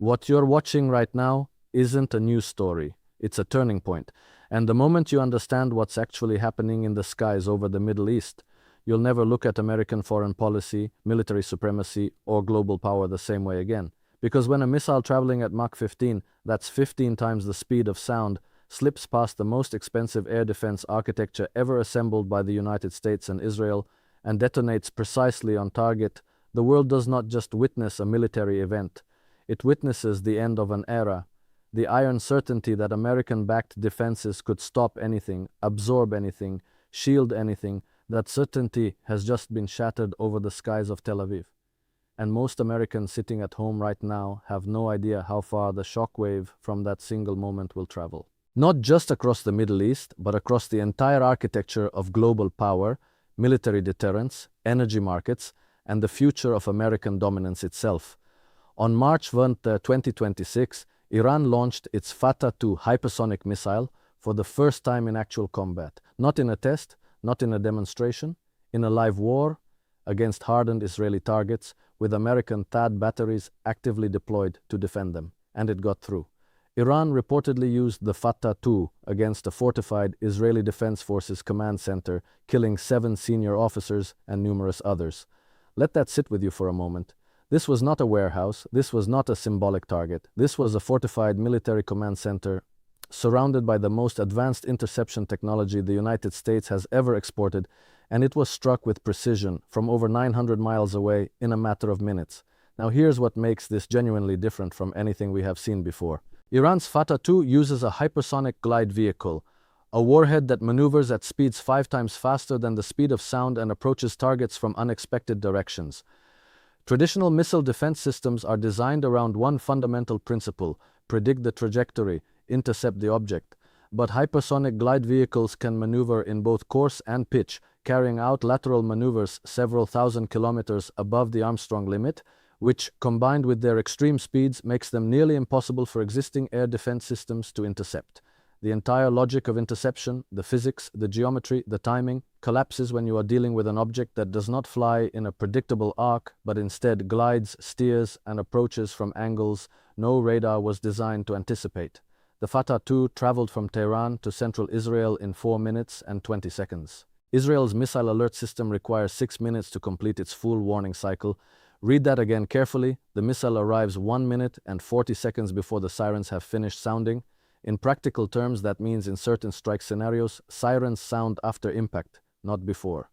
What you're watching right now isn't a news story, it's a turning point. And the moment you understand what's actually happening in the skies over the Middle East, you'll never look at American foreign policy, military supremacy, or global power the same way again. Because when a missile traveling at Mach 15, that's 15 times the speed of sound, slips past the most expensive air defense architecture ever assembled by the United States and Israel, and detonates precisely on target, the world does not just witness a military event. It witnesses the end of an era, the iron certainty that American-backed defenses could stop anything, absorb anything, shield anything. That certainty has just been shattered over the skies of Tel Aviv. And most Americans sitting at home right now have no idea how far the shockwave from that single moment will travel. Not just across the Middle East, but across the entire architecture of global power, military deterrence, energy markets, and the future of American dominance itself. On March 1, 2026, Iran launched its FATA-2 hypersonic missile for the first time in actual combat. Not in a test, not in a demonstration, in a live war against hardened Israeli targets with American THAAD batteries actively deployed to defend them. And it got through. Iran reportedly used the FATA-2 against a fortified Israeli Defense Forces command center, killing 7 senior officers and numerous others. Let that sit with you for a moment. This was not a warehouse, this was not a symbolic target. This was a fortified military command center surrounded by the most advanced interception technology the United States has ever exported, and it was struck with precision from over 900 miles away in a matter of minutes. Now here's what makes this genuinely different from anything we have seen before. Iran's FATA-2 uses a hypersonic glide vehicle, a warhead that maneuvers at speeds 5 times faster than the speed of sound and approaches targets from unexpected directions. Traditional missile defense systems are designed around one fundamental principle: predict the trajectory, intercept the object. But hypersonic glide vehicles can maneuver in both course and pitch, carrying out lateral maneuvers several thousand kilometers above the Armstrong limit, which, combined with their extreme speeds, makes them nearly impossible for existing air defense systems to intercept. The entire logic of interception, the physics, the geometry, the timing, collapses when you are dealing with an object that does not fly in a predictable arc, but instead glides, steers, and approaches from angles no radar was designed to anticipate. The FATA-2 traveled from Tehran to central Israel in 4 minutes and 20 seconds. Israel's missile alert system requires 6 minutes to complete its full warning cycle. Read that again carefully. The missile arrives 1 minute and 40 seconds before the sirens have finished sounding. In practical terms, that means in certain strike scenarios, sirens sound after impact, not before.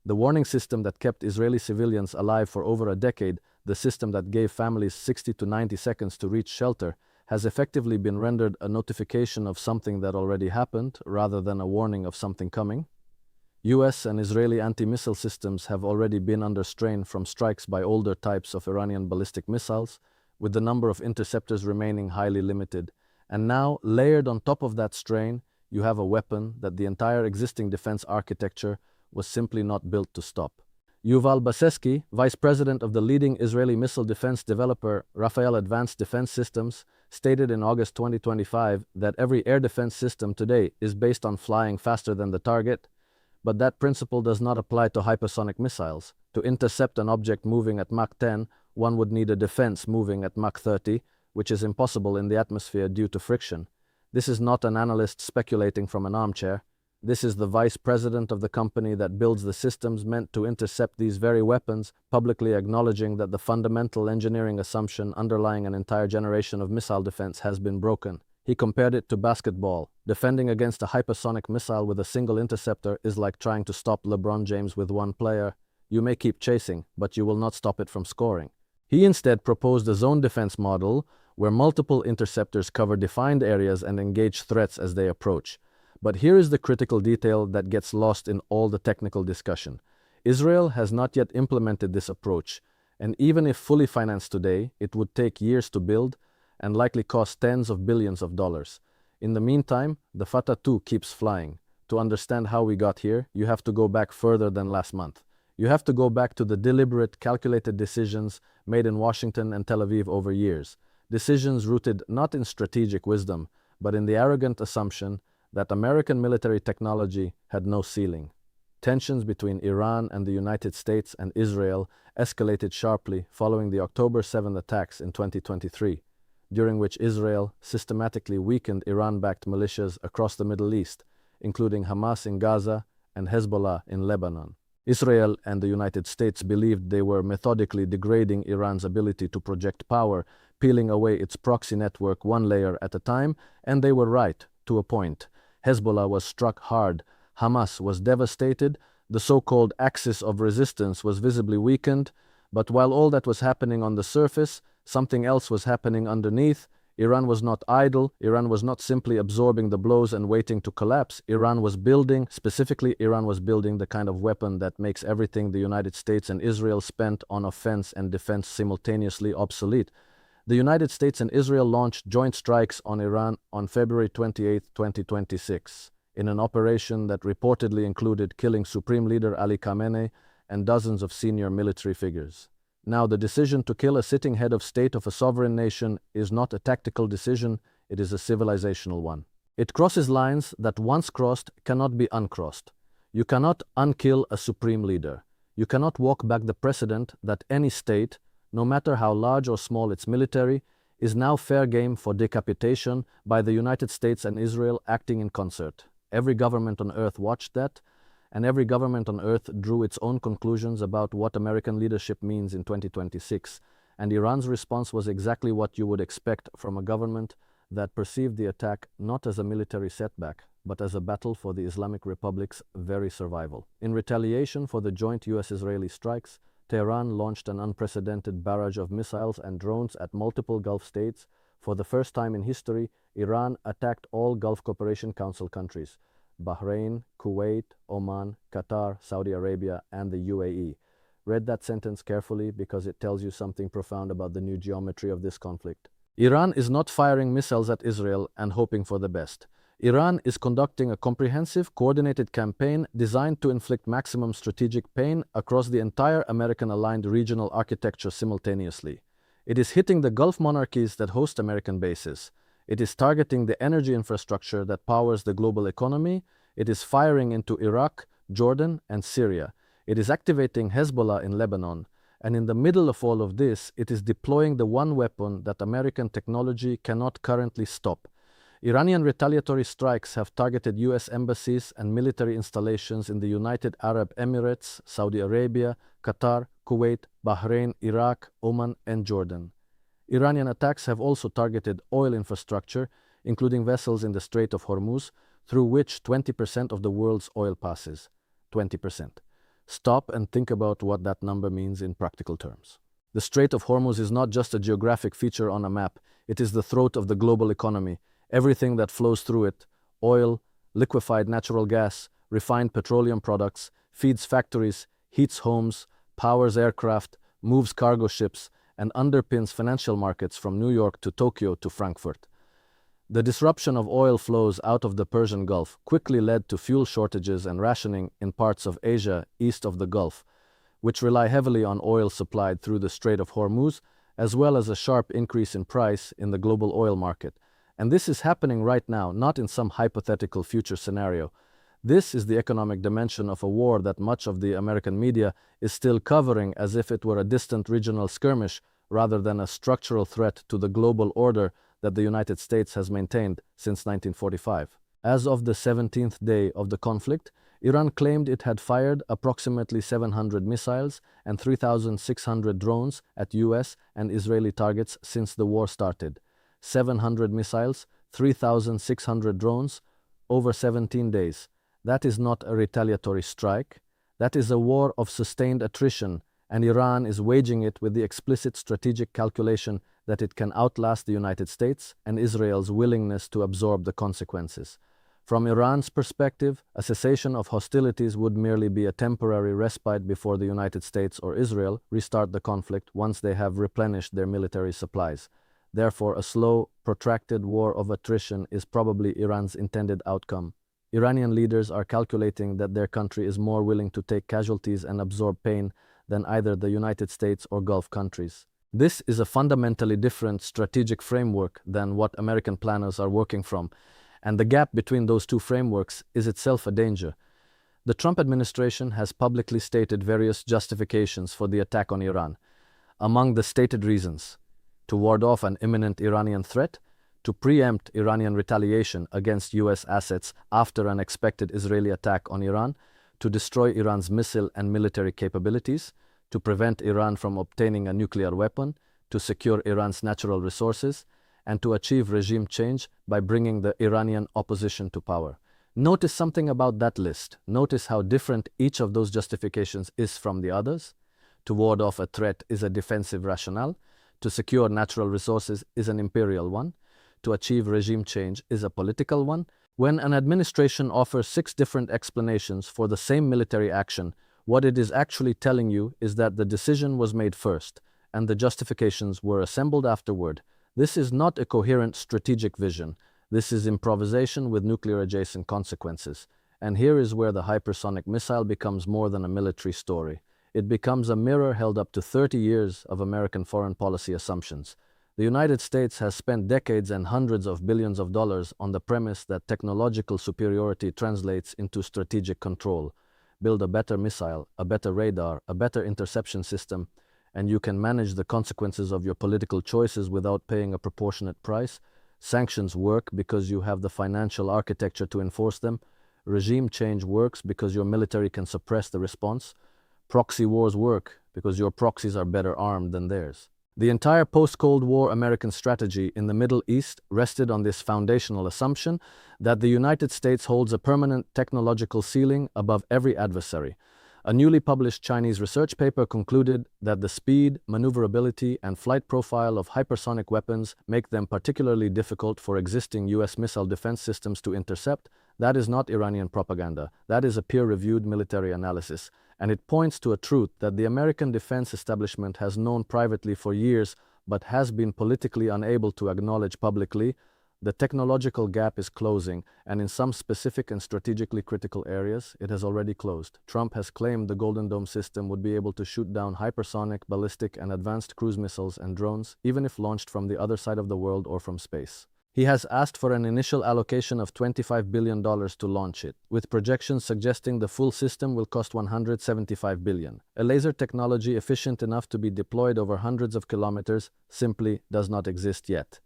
The warning system that kept Israeli civilians alive for over a decade, the system that gave families 60 to 90 seconds to reach shelter, has effectively been rendered a notification of something that already happened rather than a warning of something coming. US and Israeli anti-missile systems have already been under strain from strikes by older types of Iranian ballistic missiles, with the number of interceptors remaining highly limited. And now, layered on top of that strain, you have a weapon that the entire existing defense architecture was simply not built to stop. Yuval Baseski, vice president of the leading Israeli missile defense developer Rafael Advanced Defense Systems, stated in August 2025 that every air defense system today is based on flying faster than the target, but that principle does not apply to hypersonic missiles. To intercept an object moving at Mach 10, one would need a defense moving at Mach 30, which is impossible in the atmosphere due to friction. This is not an analyst speculating from an armchair. This is the vice president of the company that builds the systems meant to intercept these very weapons, publicly acknowledging that the fundamental engineering assumption underlying an entire generation of missile defense has been broken. He compared it to basketball. Defending against a hypersonic missile with a single interceptor is like trying to stop LeBron James with one player. You may keep chasing, but you will not stop it from scoring. He instead proposed a zone defense model where multiple interceptors cover defined areas and engage threats as they approach. But here is the critical detail that gets lost in all the technical discussion. Israel has not yet implemented this approach, and even if fully financed today, it would take years to build and likely cost tens of billions of dollars. In the meantime, the FATA-2 keeps flying. To understand how we got here, you have to go back further than last month. You have to go back to the deliberate, calculated decisions made in Washington and Tel Aviv over years. Decisions rooted not in strategic wisdom, but in the arrogant assumption that American military technology had no ceiling. Tensions between Iran and the United States and Israel escalated sharply following the October 7 attacks in 2023. during which Israel systematically weakened Iran-backed militias across the Middle East, including Hamas in Gaza and Hezbollah in Lebanon. Israel and the United States believed they were methodically degrading Iran's ability to project power, peeling away its proxy network one layer at a time, and they were right, to a point. Hezbollah was struck hard, Hamas was devastated, the so-called axis of resistance was visibly weakened, but while all that was happening on the surface, something else was happening underneath. Iran was not idle, Iran was not simply absorbing the blows and waiting to collapse. Iran was building the kind of weapon that makes everything the United States and Israel spent on offense and defense simultaneously obsolete. The United States and Israel launched joint strikes on Iran on February 28, 2026, in an operation that reportedly included killing Supreme Leader Ali Khamenei and dozens of senior military figures. Now, the decision to kill a sitting head of state of a sovereign nation is not a tactical decision, it is a civilizational one. It crosses lines that once crossed cannot be uncrossed. You cannot unkill a supreme leader. You cannot walk back the precedent that any state, no matter how large or small its military, is now fair game for decapitation by the United States and Israel acting in concert. Every government on earth watched that, and every government on earth drew its own conclusions about what American leadership means in 2026, and Iran's response was exactly what you would expect from a government that perceived the attack not as a military setback, but as a battle for the Islamic Republic's very survival. In retaliation for the joint US-Israeli strikes, Tehran launched an unprecedented barrage of missiles and drones at multiple Gulf states. For the first time in history, Iran attacked all Gulf Cooperation Council countries: Bahrain, Kuwait, Oman, Qatar, Saudi Arabia, and the UAE. Read that sentence carefully because it tells you something profound about the new geometry of this conflict. Iran is not firing missiles at Israel and hoping for the best. Iran is conducting a comprehensive, coordinated campaign designed to inflict maximum strategic pain across the entire American-aligned regional architecture simultaneously. It is hitting the Gulf monarchies that host American bases. It is targeting the energy infrastructure that powers the global economy. It is firing into Iraq, Jordan, and Syria. It is activating Hezbollah in Lebanon. And in the middle of all of this, it is deploying the one weapon that American technology cannot currently stop. Iranian retaliatory strikes have targeted US embassies and military installations in the United Arab Emirates, Saudi Arabia, Qatar, Kuwait, Bahrain, Iraq, Oman, and Jordan. Iranian attacks have also targeted oil infrastructure, including vessels in the Strait of Hormuz, through which 20% of the world's oil passes. 20%. Stop and think about what that number means in practical terms. The Strait of Hormuz is not just a geographic feature on a map, it is the throat of the global economy. Everything that flows through it, oil, liquefied natural gas, refined petroleum products, feeds factories, heats homes, powers aircraft, moves cargo ships, and underpins financial markets from New York to Tokyo to Frankfurt. The disruption of oil flows out of the Persian Gulf quickly led to fuel shortages and rationing in parts of Asia east of the Gulf, which rely heavily on oil supplied through the Strait of Hormuz, as well as a sharp increase in price in the global oil market. And this is happening right now, not in some hypothetical future scenario. This is the economic dimension of a war that much of the American media is still covering as if it were a distant regional skirmish rather than a structural threat to the global order that the United States has maintained since 1945. As of the 17th day of the conflict, Iran claimed it had fired approximately 700 missiles and 3,600 drones at US and Israeli targets since the war started. 700 missiles, 3,600 drones, over 17 days. That is not a retaliatory strike. That is a war of sustained attrition, and Iran is waging it with the explicit strategic calculation that it can outlast the United States and Israel's willingness to absorb the consequences. From Iran's perspective, a cessation of hostilities would merely be a temporary respite before the United States or Israel restart the conflict once they have replenished their military supplies. Therefore, a slow, protracted war of attrition is probably Iran's intended outcome. Iranian leaders are calculating that their country is more willing to take casualties and absorb pain than either the United States or Gulf countries. This is a fundamentally different strategic framework than what American planners are working from, and the gap between those two frameworks is itself a danger. The Trump administration has publicly stated various justifications for the attack on Iran. Among the stated reasons: To ward off an imminent Iranian threat? To preempt Iranian retaliation against US assets after an expected Israeli attack on Iran? To destroy Iran's missile and military capabilities? To prevent Iran from obtaining a nuclear weapon? To secure Iran's natural resources? And to achieve regime change by bringing the Iranian opposition to power. Notice something about that list. Notice how different each of those justifications is from the others. To ward off a threat is a defensive rationale. To secure natural resources is an imperial one. To achieve regime change is a political one. When an administration offers 6 different explanations for the same military action, what it is actually telling you is that the decision was made first, and the justifications were assembled afterward. This is not a coherent strategic vision. This is improvisation with nuclear-adjacent consequences. And here is where the hypersonic missile becomes more than a military story. It becomes a mirror held up to 30 years of American foreign policy assumptions. The United States has spent decades and hundreds of billions of dollars on the premise that technological superiority translates into strategic control. Build a better missile, a better radar, a better interception system, and you can manage the consequences of your political choices without paying a proportionate price. Sanctions work because you have the financial architecture to enforce them. Regime change works because your military can suppress the response. Proxy wars work because your proxies are better armed than theirs. The entire post-Cold War American strategy in the Middle East rested on this foundational assumption that the United States holds a permanent technological ceiling above every adversary. A newly published Chinese research paper concluded that the speed, maneuverability, and flight profile of hypersonic weapons make them particularly difficult for existing US missile defense systems to intercept. That is not Iranian propaganda. That is a peer-reviewed military analysis. And it points to a truth that the American defense establishment has known privately for years, but has been politically unable to acknowledge publicly. The technological gap is closing, and in some specific and strategically critical areas, it has already closed. Trump has claimed the Golden Dome system would be able to shoot down hypersonic, ballistic, and advanced cruise missiles and drones, even if launched from the other side of the world or from space. He has asked for an initial allocation of $25 billion to launch it, with projections suggesting the full system will cost $175 billion. A laser technology efficient enough to be deployed over hundreds of kilometers simply does not exist yet.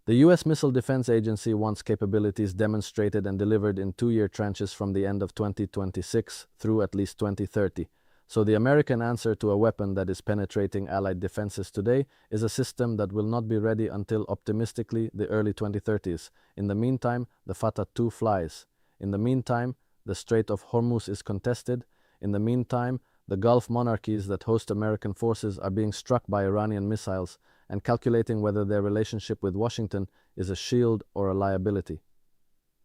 The U.S. Missile Defense Agency wants capabilities demonstrated and delivered in 2-year tranches from the end of 2026 through at least 2030. So the American answer to a weapon that is penetrating Allied defenses today is a system that will not be ready until, optimistically, the early 2030s. In the meantime, the FATA 2 flies. In the meantime, the Strait of Hormuz is contested. In the meantime, the Gulf monarchies that host American forces are being struck by Iranian missiles and calculating whether their relationship with Washington is a shield or a liability.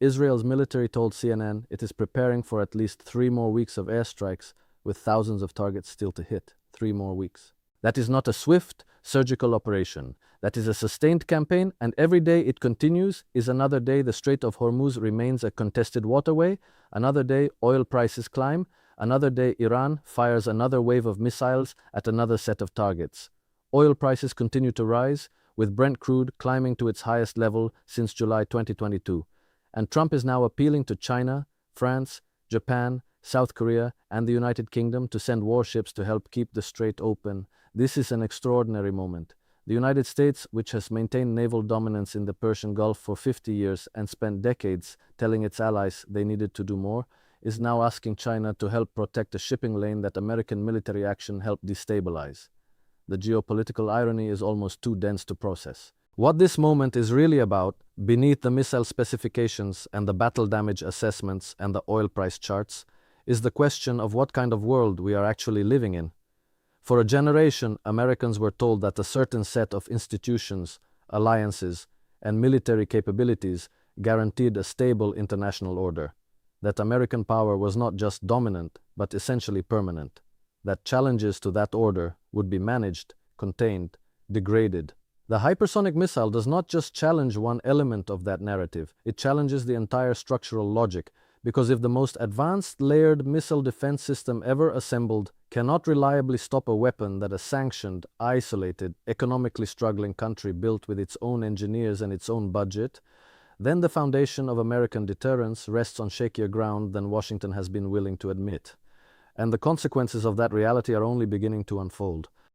Israel's military told CNN it is preparing for at least 3 more weeks of airstrikes with thousands of targets still to hit. 3 more weeks. That is not a swift, surgical operation. That is a sustained campaign, and every day it continues is another day the Strait of Hormuz remains a contested waterway, another day oil prices climb, another day Iran fires another wave of missiles at another set of targets. Oil prices continue to rise, with Brent crude climbing to its highest level since July 2022. And Trump is now appealing to China, France, Japan, South Korea, and the United Kingdom to send warships to help keep the strait open. This is an extraordinary moment. The United States, which has maintained naval dominance in the Persian Gulf for 50 years and spent decades telling its allies they needed to do more, is now asking China to help protect a shipping lane that American military action helped destabilize. The geopolitical irony is almost too dense to process. What this moment is really about, beneath the missile specifications and the battle damage assessments and the oil price charts, is the question of what kind of world we are actually living in. For a generation, Americans were told that a certain set of institutions, alliances, and military capabilities guaranteed a stable international order, that American power was not just dominant, but essentially permanent, that challenges to that order would be managed, contained, degraded. The hypersonic missile does not just challenge one element of that narrative, it challenges the entire structural logic, because if the most advanced layered missile defense system ever assembled cannot reliably stop a weapon that a sanctioned, isolated, economically struggling country built with its own engineers and its own budget, then the foundation of American deterrence rests on shakier ground than Washington has been willing to admit. And the consequences of that reality are only beginning to unfold.